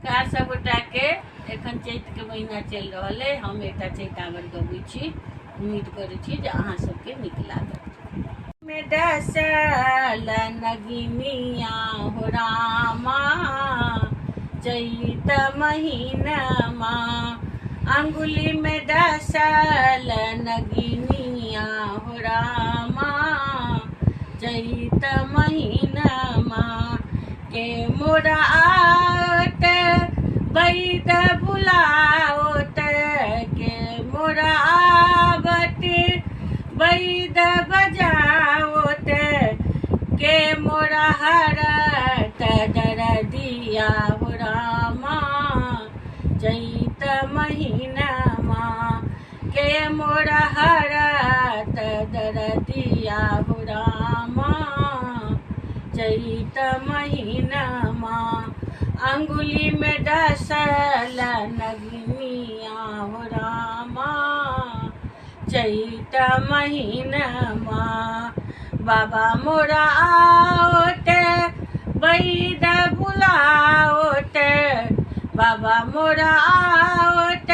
नमस्कार सब गोटा के। एखन चैत के महीना चल रहा है। हम एक चैतावर गबै छी। उम्मीद करै छी जे अहाँ सबके नीक लागत। में डसल नगिनिया हो रामा, चैत महीनमा अंगुली में डसल नगिनिया हो रामा, चैत महीनमा के मोरा आवत बैद बुलावत, के मोरा आवत बैद बजावत, के मोरा हरत दरदिया हो रामा, चैत महीनमा के मोरा हरत दरदिया हो रामा, चैत महीनमा अंगुली में डसल नगिनिया हो रामा, चैत महीनमा बाबा मोरा आवत बैद बुलावत, बाबा मोरा आवत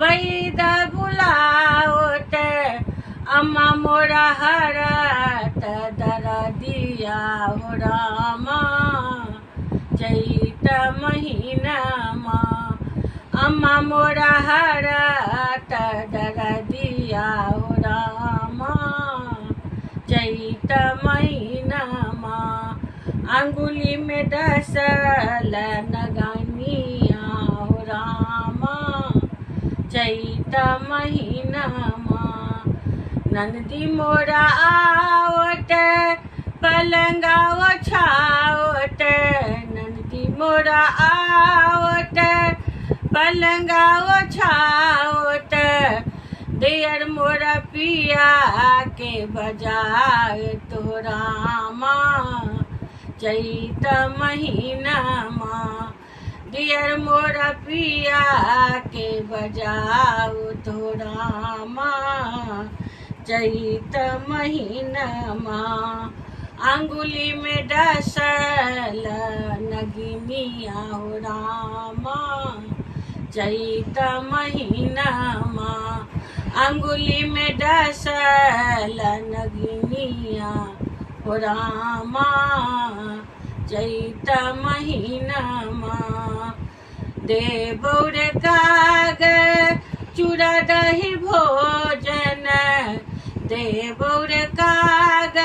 बैद बुलावत, अम्मा मोरा हरत दरदिया हो रामा, चैत महीनमा अम्मा मोरा हरत दरदिया हो रामा, चैत महीनमा अंगुली में डसल नगिनिया हो रामा, चैत महीनमा नंदी मोरा आवत पलंगा ओछावत, नंदी मोरा आवत पलंगा ओछावत, देयर मोरा पिया के बजाए तो रामा, चैत महीनमा दियर मोरा पिया के बजाओ तो रामा, चैत महीनमा अंगुली में डसल नगिनिया हो रामा, चैत महीनमा अंगुली में डसल नगिनिया हो रामा, चैत महीनमा देबौर काग चूड़ा दही भोजन, देबौर काग